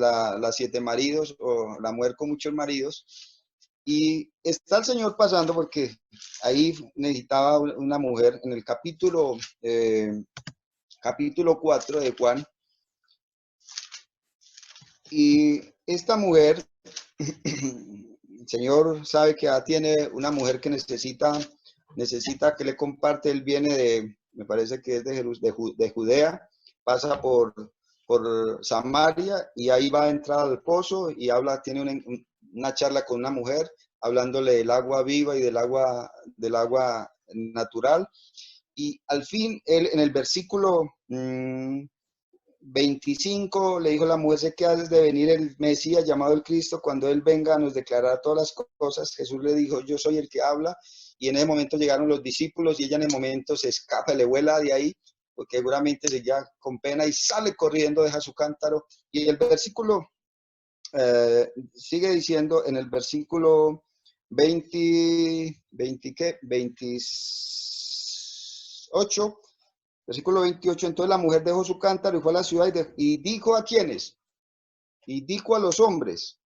7 maridos o la mujer con muchos maridos. Y está el Señor pasando porque ahí necesitaba una mujer en el capítulo 4 de Juan. Y esta mujer, el Señor sabe que tiene una mujer que necesita que le comparte. Él viene me parece que es de Judea, pasa por Samaria y ahí va a entrar al pozo y tiene una charla con una mujer, hablándole del agua viva y del agua natural. Y al fin, él en el versículo 25 le dijo la mujer: sé que haces de venir el Mesías llamado el Cristo, cuando él venga nos declarará todas las cosas. Jesús le dijo: yo soy el que habla. Y en ese momento llegaron los discípulos y ella en el momento se escapa, le vuela de ahí, porque seguramente seguía con pena y sale corriendo, deja su cántaro. Y el versículo sigue diciendo en el versículo 28. Versículo 28, entonces la mujer dejó su cántaro y fue a la ciudad y dijo a quienes, y dijo a los hombres: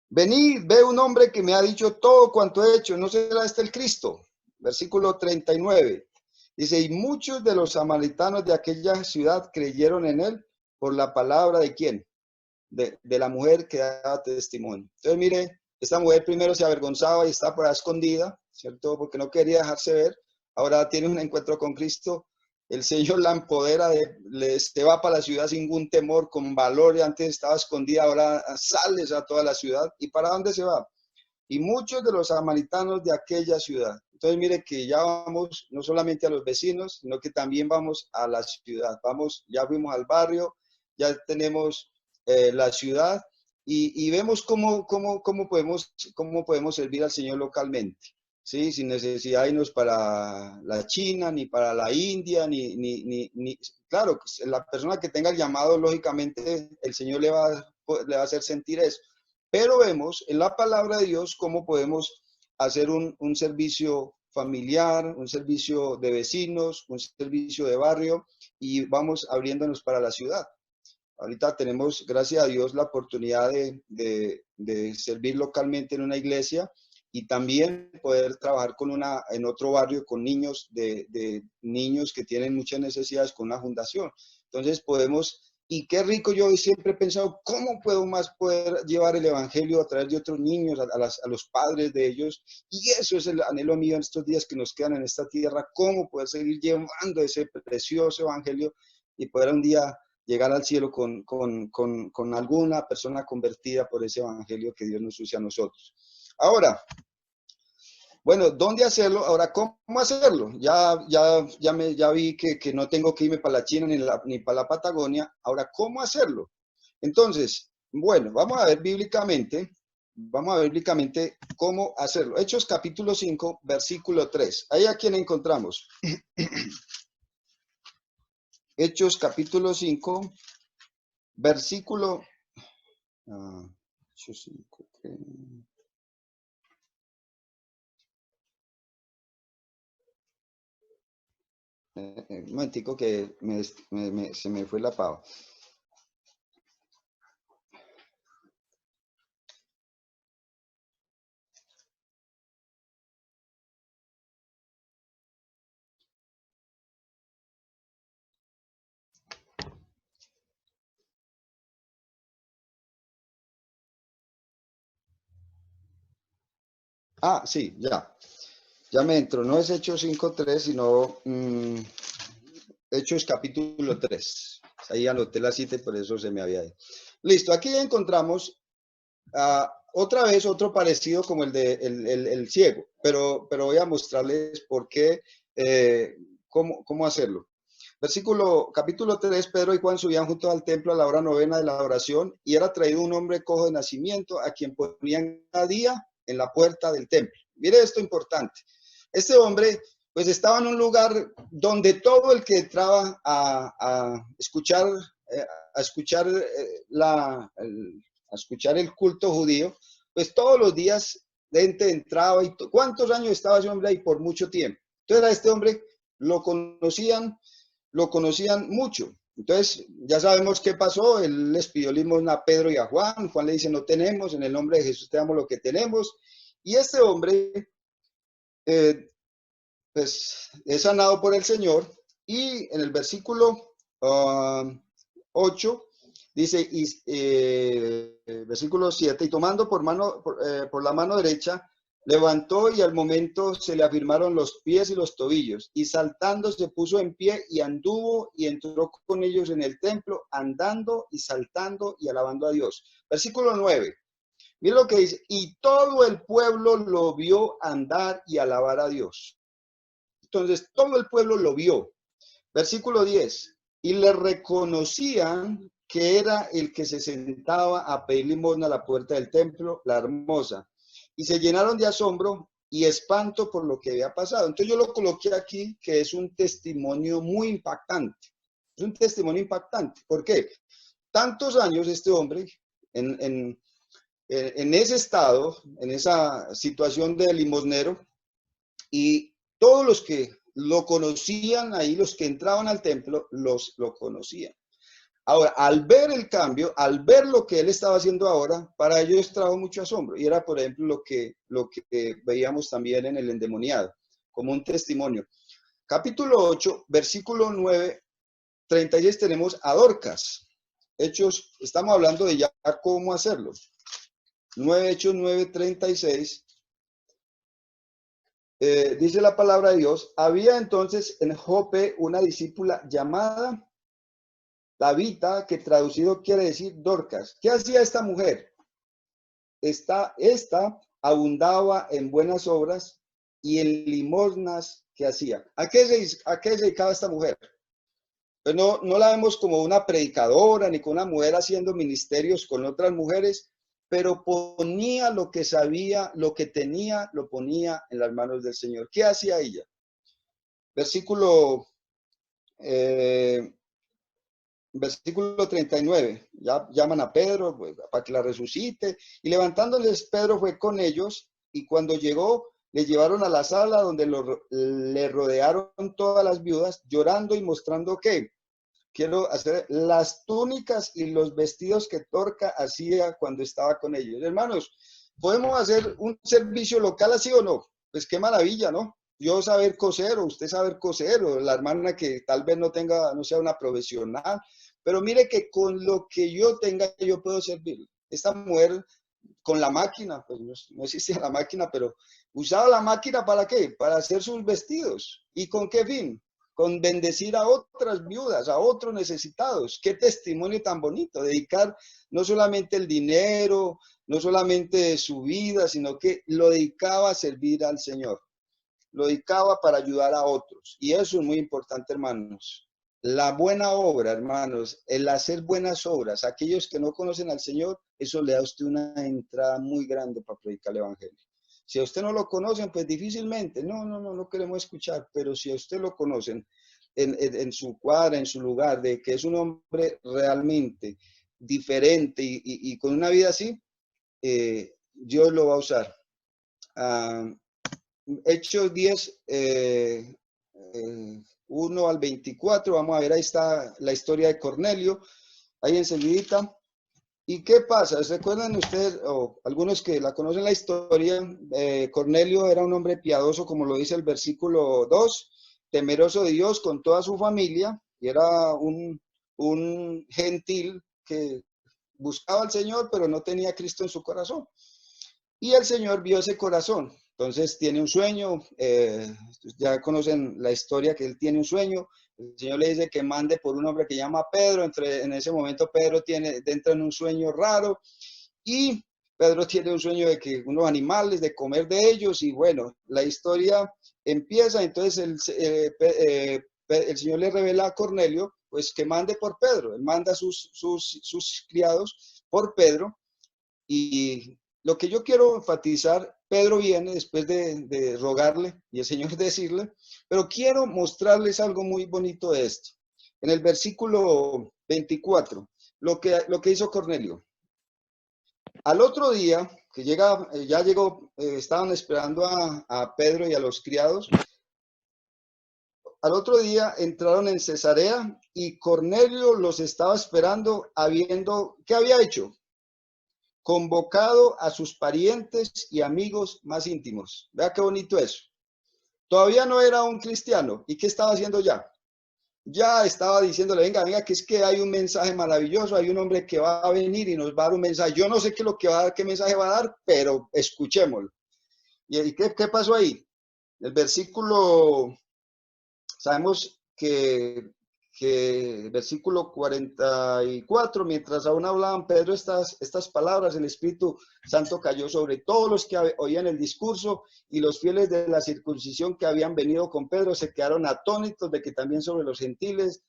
venid, ve un hombre que me ha dicho todo cuanto he hecho, ¿no será este el Cristo? Versículo 39, dice: y muchos de los samaritanos de aquella ciudad creyeron en él por la palabra de quién, de la mujer que daba testimonio. Entonces mire, esta mujer primero se avergonzaba y estaba por ahí escondida, ¿cierto? Porque no quería dejarse ver. Ahora tiene un encuentro con Cristo. El Señor la empodera, se va para la ciudad sin ningún temor, con valor. Y antes estaba escondida, ahora sales a toda la ciudad. ¿Y para dónde se va? Y muchos de los samaritanos de aquella ciudad. Entonces mire que ya vamos no solamente a los vecinos, sino que también vamos a la ciudad. Ya fuimos al barrio, ya tenemos la ciudad y vemos cómo podemos servir al Señor localmente. ¿Sí? Sin necesidad de irnos para la China, ni para la India, claro, la persona que tenga el llamado, lógicamente, el Señor le va a hacer sentir eso. Pero vemos en la palabra de Dios cómo podemos hacer un servicio familiar, un servicio de vecinos, un servicio de barrio, y vamos abriéndonos para la ciudad. Ahorita tenemos, gracias a Dios, la oportunidad de servir localmente en una iglesia y también poder trabajar en otro barrio con niños, de niños que tienen muchas necesidades, con una fundación. Entonces podemos, y qué rico, yo siempre he pensado, ¿cómo puedo más poder llevar el evangelio a través de otros niños, a los padres de ellos? Y eso es el anhelo mío en estos días que nos quedan en esta tierra, cómo poder seguir llevando ese precioso evangelio y poder un día llegar al cielo con alguna persona convertida por ese evangelio que Dios nos use a nosotros. Ahora, bueno, ¿dónde hacerlo? Ahora, ¿cómo hacerlo? Ya vi que no tengo que irme para la China ni para la Patagonia. Ahora, ¿cómo hacerlo? Entonces, bueno, vamos a ver bíblicamente cómo hacerlo. Hechos capítulo 5, versículo 3. Ahí a quién encontramos. Hechos capítulo 5, versículo... Hechos 5, un momentico que se me fue la pava. Ah, sí, ya. Ya me entro. No es Hechos 5:3, sino Hechos capítulo 3. Ahí anoté la cita y por eso se me había ido. Listo, aquí ya encontramos otra vez otro parecido como el de el ciego, pero voy a mostrarles por qué, cómo hacerlo. Capítulo 3, Pedro y Juan subían junto al templo a la hora novena de la oración y era traído un hombre cojo de nacimiento a quien ponían cada día en la puerta del templo. Mire esto importante. Este hombre pues estaba en un lugar donde todo el que entraba a escuchar, a escuchar a escuchar el culto judío, pues todos los días gente entraba y ¿cuántos años estaba ese hombre ahí? Por mucho tiempo. Entonces a este hombre lo conocían mucho. Entonces, ya sabemos qué pasó. Él les pidió limosna a Pedro y a Juan. Juan le dice, no tenemos, en el nombre de Jesús te damos lo que tenemos. Y este hombre, pues, es sanado por el Señor. Y en el versículo 8, dice, versículo 7, y tomando por la mano derecha, levantó y al momento se le afirmaron los pies y los tobillos, y saltando se puso en pie y anduvo y entró con ellos en el templo, andando y saltando y alabando a Dios. Versículo 9, mira lo que dice, y todo el pueblo lo vio andar y alabar a Dios. Entonces, todo el pueblo lo vio. Versículo 10, y le reconocían que era el que se sentaba a pedir limosna a la puerta del templo, la hermosa, y se llenaron de asombro y espanto por lo que había pasado. Entonces yo lo coloqué aquí, que es un testimonio muy impactante. Es un testimonio impactante. ¿Por qué? Tantos años este hombre en ese estado, en esa situación de limosnero, y todos los que lo conocían ahí, los que entraban al templo, lo conocían. Ahora, al ver el cambio, al ver lo que él estaba haciendo ahora, para ellos trajo mucho asombro. Y era, por ejemplo, lo que veíamos también en el endemoniado, como un testimonio. Capítulo 8, versículo 9, 36, tenemos a Dorcas. Hechos, estamos hablando de ya cómo hacerlo. Hechos 9, 36. Dice la palabra de Dios, había entonces en Jope una discípula llamada Tabita, que traducido quiere decir Dorcas. ¿Qué hacía esta mujer? Esta abundaba en buenas obras y en limosnas que hacía. ¿A qué se dedicaba esta mujer? Pues no la vemos como una predicadora ni como una mujer haciendo ministerios con otras mujeres, pero ponía lo que sabía, lo que tenía, lo ponía en las manos del Señor. ¿Qué hacía ella? Versículo 39, ya llaman a Pedro pues, para que la resucite, y levantándoles Pedro fue con ellos, y cuando llegó, le llevaron a la sala donde le rodearon todas las viudas, llorando y mostrando que, quiero hacer las túnicas y los vestidos que Dorcas hacía cuando estaba con ellos. Hermanos, ¿podemos hacer un servicio local así o no? Pues qué maravilla, ¿no? Yo saber coser o usted saber coser o la hermana que tal vez no sea una profesional, pero mire que con lo que yo tenga yo puedo servir. Esta mujer con la máquina, pues no existía la máquina, pero usaba la máquina ¿para qué? Para hacer sus vestidos. ¿Y con qué fin? Con bendecir a otras viudas, a otros necesitados. Qué testimonio tan bonito, dedicar no solamente el dinero, no solamente su vida, sino que lo dedicaba a servir al Señor. Lo dedicaba para ayudar a otros. Y eso es muy importante, hermanos. La buena obra, hermanos, el hacer buenas obras, aquellos que no conocen al Señor, eso le da a usted una entrada muy grande para predicar el Evangelio. Si a usted no lo conocen, pues difícilmente, no queremos escuchar, pero si a usted lo conocen, en su cuadra, en su lugar, de que es un hombre realmente diferente y con una vida así, Dios lo va a usar. Hechos 10, 1 al 24, vamos a ver, ahí está la historia de Cornelio, ahí enseguidita. ¿Y qué pasa? ¿Se acuerdan ustedes, o algunos que la conocen la historia? Cornelio era un hombre piadoso, como lo dice el versículo 2, temeroso de Dios con toda su familia, y era un gentil que buscaba al Señor, pero no tenía a Cristo en su corazón. Y el Señor vio ese corazón. Entonces tiene un sueño, ya conocen la historia que él tiene un sueño. El Señor le dice que mande por un hombre que llama Pedro. En ese momento Pedro entra en un sueño raro y Pedro tiene un sueño de que unos animales, de comer de ellos, y bueno, la historia empieza. Entonces el Señor le revela a Cornelio pues que mande por Pedro. Él manda sus criados por Pedro. Y lo que yo quiero enfatizar, Pedro viene después de rogarle y el Señor decirle, pero quiero mostrarles algo muy bonito de esto. En el versículo 24, lo que hizo Cornelio. Al otro día, que ya llegó, estaban esperando a Pedro y a los criados. Al otro día entraron en Cesarea y Cornelio los estaba esperando, ¿qué había hecho? Convocado a sus parientes y amigos más íntimos. Vea qué bonito eso. Todavía no era un cristiano. ¿Y qué estaba haciendo ya? Ya estaba diciéndole, venga, que es que hay un mensaje maravilloso, hay un hombre que va a venir y nos va a dar un mensaje. Yo no sé qué es lo que va a dar, qué mensaje va a dar, pero escuchémoslo. ¿Y qué pasó ahí? El versículo, sabemos que versículo 44, mientras aún hablaban Pedro estas palabras, el Espíritu Santo cayó sobre todos los que oían el discurso, y los fieles de la circuncisión que habían venido con Pedro se quedaron atónitos de que también sobre los gentiles.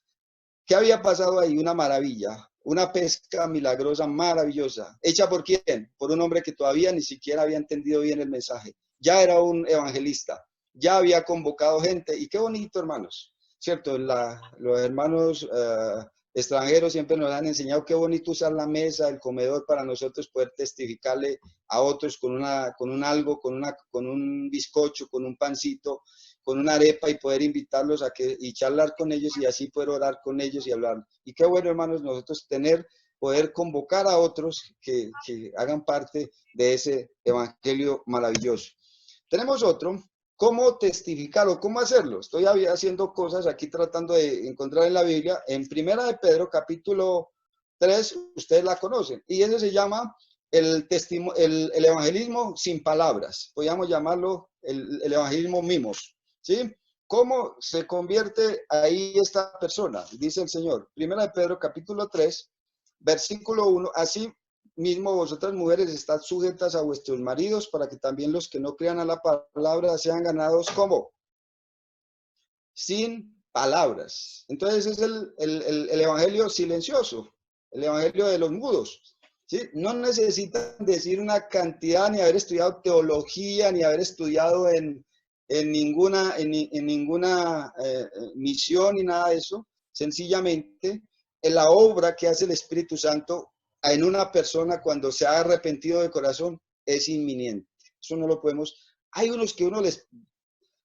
¿Qué había pasado ahí? Una maravilla, una pesca milagrosa, maravillosa. ¿Hecha por quién? Por un hombre que todavía ni siquiera había entendido bien el mensaje. Ya era un evangelista, ya había convocado gente, y qué bonito, hermanos. ¿Cierto? Los hermanos extranjeros siempre nos han enseñado qué bonito usar la mesa, el comedor, para nosotros poder testificarle a otros con un algo, con un bizcocho, con un pancito, con una arepa, y poder invitarlos y charlar con ellos, y así poder orar con ellos y hablar. Y qué bueno, hermanos, nosotros poder convocar a otros que hagan parte de ese evangelio maravilloso. Tenemos otro. ¿Cómo testificar o cómo hacerlo? Estoy haciendo cosas aquí tratando de encontrar en la Biblia. En Primera de Pedro, capítulo 3, ustedes la conocen. Y ese se llama el evangelismo sin palabras. Podríamos llamarlo el evangelismo mimos. ¿Sí? ¿Cómo se convierte ahí esta persona? Dice el Señor. Primera de Pedro, capítulo 3, versículo 1. Así mismo vosotras mujeres estad sujetas a vuestros maridos, para que también los que no crean a la palabra sean ganados como sin palabras. Entonces es el evangelio silencioso, el evangelio de los mudos. ¿Sí? No necesitan decir una cantidad, ni haber estudiado teología, ni haber estudiado en ninguna misión, ni nada de eso. Sencillamente, en la obra que hace el Espíritu Santo en una persona cuando se ha arrepentido de corazón es inminente. Eso no lo podemos. Hay unos que uno les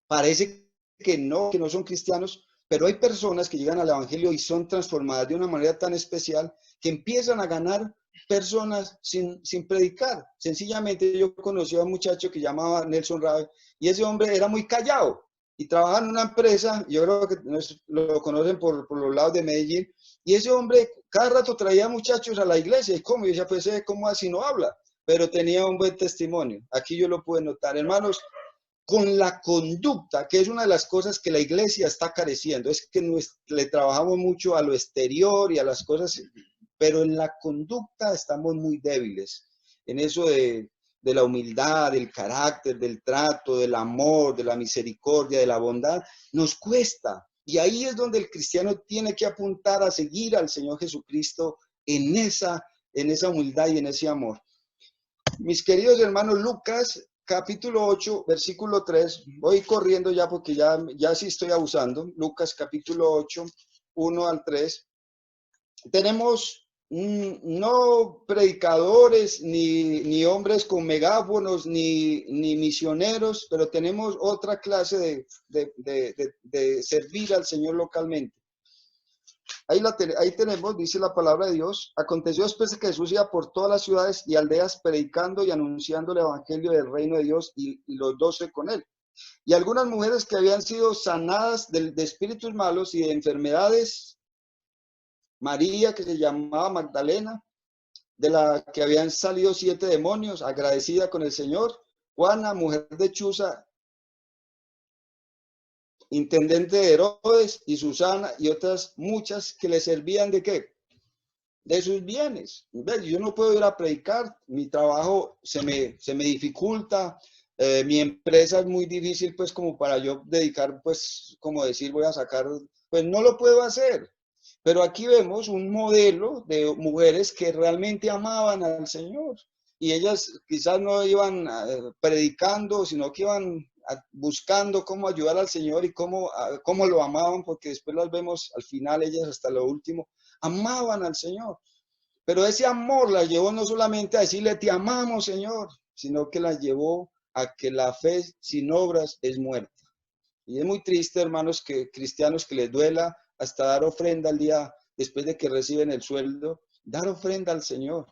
parece que no son cristianos, pero hay personas que llegan al evangelio y son transformadas de una manera tan especial que empiezan a ganar personas sin predicar. Sencillamente yo conocí a un muchacho que llamaba Nelson Rabe, y ese hombre era muy callado y trabajaba en una empresa, yo creo que lo conocen por los lados de Medellín, y ese hombre cada rato traía muchachos a la iglesia. ¿Y cómo? Yo decía, pues, ¿cómo así no habla? Pero tenía un buen testimonio. Aquí yo lo pude notar, hermanos, con la conducta, que es una de las cosas que la iglesia está careciendo. Es que le trabajamos mucho a lo exterior y a las cosas, pero en la conducta estamos muy débiles. En eso de la humildad, del carácter, del trato, del amor, de la misericordia, de la bondad, nos cuesta. Y ahí es donde el cristiano tiene que apuntar a seguir al Señor Jesucristo en esa humildad y en ese amor. Mis queridos hermanos, Lucas capítulo 8, versículo 3. Voy corriendo ya porque ya sí estoy abusando. Lucas capítulo 8, 1 al 3. Tenemos no predicadores, ni hombres con megáfonos, ni misioneros, pero tenemos otra clase de servir al Señor localmente. Ahí tenemos, dice la palabra de Dios: aconteció después de que Jesús iba por todas las ciudades y aldeas predicando y anunciando el evangelio del reino de Dios, y los 12 con él. Y algunas mujeres que habían sido sanadas de espíritus malos y de enfermedades: María, que se llamaba Magdalena, de la que habían salido 7 demonios, agradecida con el Señor; Juana, mujer de Chuza, intendente de Herodes; y Susana, y otras muchas que le servían ¿de qué? De sus bienes. Yo no puedo ir a predicar, mi trabajo se me dificulta, mi empresa es muy difícil, pues, como para yo dedicar, pues, como decir, voy a sacar, pues no lo puedo hacer. Pero aquí vemos un modelo de mujeres que realmente amaban al Señor, y ellas quizás no iban predicando, sino que iban buscando cómo ayudar al Señor y cómo lo amaban, porque después las vemos al final, ellas hasta lo último amaban al Señor. Pero ese amor las llevó no solamente a decirle te amamos, Señor, sino que las llevó a que la fe sin obras es muerta. Y es muy triste, hermanos, que cristianos que les duela hasta dar ofrenda al día después de que reciben el sueldo, dar ofrenda al Señor.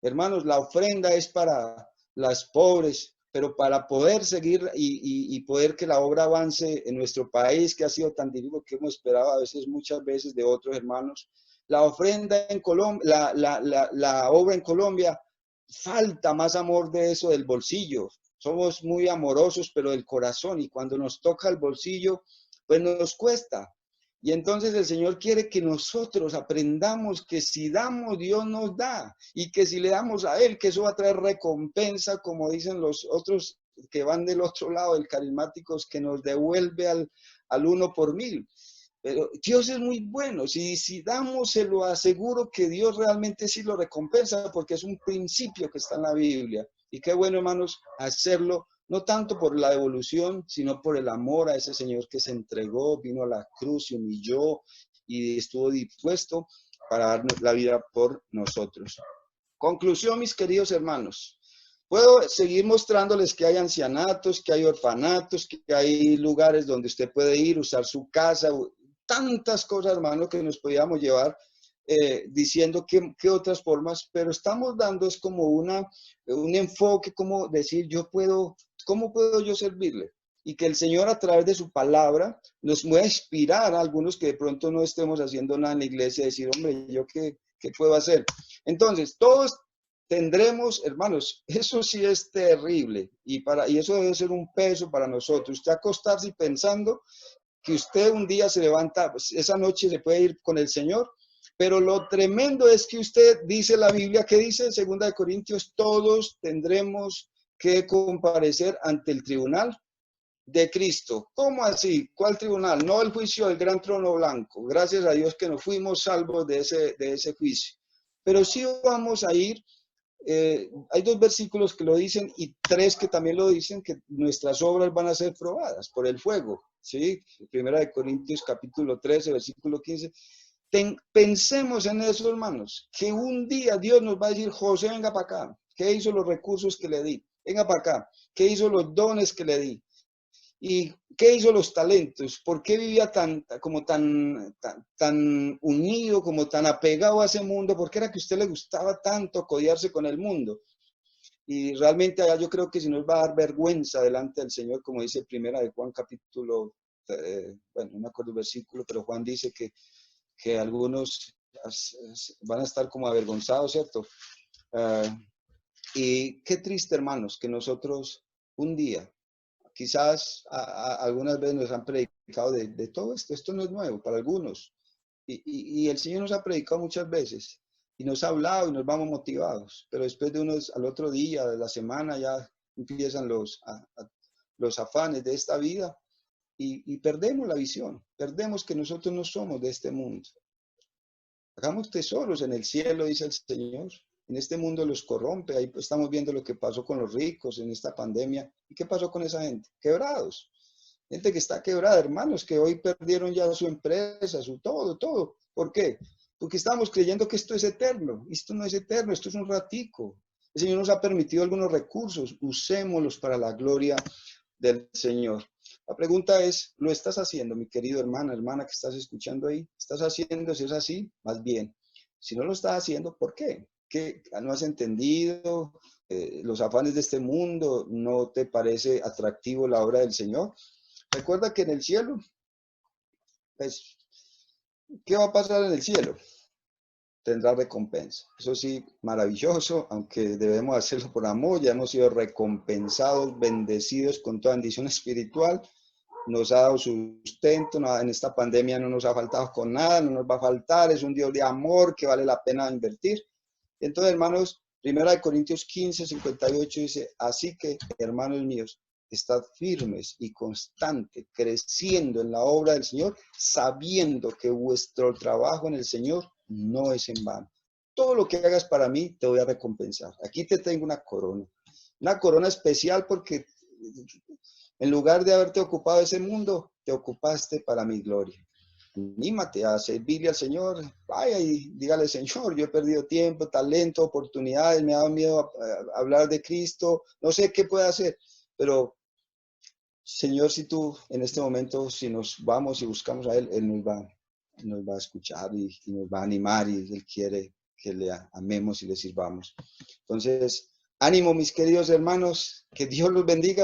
Hermanos, la ofrenda es para las pobres, pero para poder seguir y poder que la obra avance en nuestro país, que ha sido tan difícil que hemos esperado a veces, muchas veces, de otros hermanos. La ofrenda en Colombia, la obra en Colombia, falta más amor de eso del bolsillo. Somos muy amorosos, pero del corazón, y cuando nos toca el bolsillo, pues nos cuesta. Y entonces el Señor quiere que nosotros aprendamos que si damos, Dios nos da, y que si le damos a Él, que eso va a traer recompensa, como dicen los otros que van del otro lado, del carismáticos, que nos devuelve al 1 por 1000. Pero Dios es muy bueno. Si damos, se lo aseguro que Dios realmente sí lo recompensa, porque es un principio que está en la Biblia. Y qué bueno, hermanos, hacerlo, no tanto por la devolución, sino por el amor a ese Señor que se entregó, vino a la cruz, se humilló y estuvo dispuesto para darnos la vida por nosotros. Conclusión, mis queridos hermanos. Puedo seguir mostrándoles que hay ancianatos, que hay orfanatos, que hay lugares donde usted puede ir, usar su casa, tantas cosas, hermano, que nos podíamos llevar diciendo qué otras formas, pero estamos dando es como un enfoque, como decir, ¿cómo puedo yo servirle? Y que el Señor, a través de su palabra, nos pueda inspirar a algunos que de pronto no estemos haciendo nada en la iglesia, decir, hombre, ¿yo qué puedo hacer? Entonces, todos tendremos, hermanos, eso sí es terrible, y eso debe ser un peso para nosotros. Usted acostarse pensando que usted un día se levanta, pues, esa noche se puede ir con el Señor, pero lo tremendo es que usted, dice la Biblia, que dice en 2 de Corintios, todos tendremos que comparecer ante el tribunal de Cristo. ¿Cómo así? ¿Cuál tribunal? No el juicio del gran trono blanco. Gracias a Dios que nos fuimos salvos de ese juicio. Pero sí vamos a ir. Hay 2 versículos que lo dicen y 3 que también lo dicen, que nuestras obras van a ser probadas por el fuego, ¿sí? 1 de Corintios capítulo 13, versículo 15. Pensemos en eso, hermanos, que un día Dios nos va a decir, José, venga para acá. ¿Qué hizo los recursos que le di? Venga para acá. ¿Qué hizo los dones que le di? ¿Y qué hizo los talentos? ¿Por qué vivía tan unido, como tan apegado a ese mundo? ¿Por qué era que a usted le gustaba tanto codiarse con el mundo? Y realmente allá yo creo que si nos va a dar vergüenza delante del Señor, como dice Primera de Juan capítulo, bueno, no me acuerdo el versículo, pero Juan dice que algunos van a estar como avergonzados, ¿cierto? Y qué triste, hermanos, que nosotros un día, quizás algunas veces nos han predicado de todo esto no es nuevo para algunos, y el Señor nos ha predicado muchas veces, y nos ha hablado y nos vamos motivados, pero después al otro día de la semana ya empiezan los afanes de esta vida, y perdemos la visión, perdemos que nosotros no somos de este mundo. Hagamos tesoros en el cielo, dice el Señor, En este mundo los corrompe. Ahí pues estamos viendo lo que pasó con los ricos en esta pandemia. ¿Y qué pasó con esa gente? Quebrados. Gente que está quebrada, hermanos, que hoy perdieron ya su empresa, su todo, todo. ¿Por qué? Porque estamos creyendo que esto es eterno. Esto no es eterno, esto es un ratico. El Señor nos ha permitido algunos recursos, usémoslos para la gloria del Señor. La pregunta es, ¿lo estás haciendo, mi querido hermana que estás escuchando ahí? ¿Estás haciendo? Si es así, más bien. Si no lo estás haciendo, ¿por qué? ¿Qué no has entendido los afanes de este mundo? ¿No te parece atractivo la obra del Señor? Recuerda que en el cielo, pues, ¿qué va a pasar en el cielo? Tendrá recompensa. Eso sí, maravilloso, aunque debemos hacerlo por amor, ya hemos sido recompensados, bendecidos con toda bendición espiritual, nos ha dado sustento, en esta pandemia no nos ha faltado con nada, no nos va a faltar, es un Dios de amor que vale la pena invertir. Entonces, hermanos, 1 Corintios 15:58 dice, así que, hermanos míos, estad firmes y constantes, creciendo en la obra del Señor, sabiendo que vuestro trabajo en el Señor no es en vano. Todo lo que hagas para mí te voy a recompensar. Aquí te tengo una corona especial porque en lugar de haberte ocupado ese mundo, te ocupaste para mi gloria. Anímate a servirle al Señor, vaya y dígale, Señor, yo he perdido tiempo, talento, oportunidades, me ha dado miedo a hablar de Cristo, no sé qué puedo hacer, pero Señor, si tú en este momento, si nos vamos y buscamos a Él, Él nos va a escuchar y nos va a animar y Él quiere que le amemos y le sirvamos. Entonces, ánimo mis queridos hermanos, que Dios los bendiga.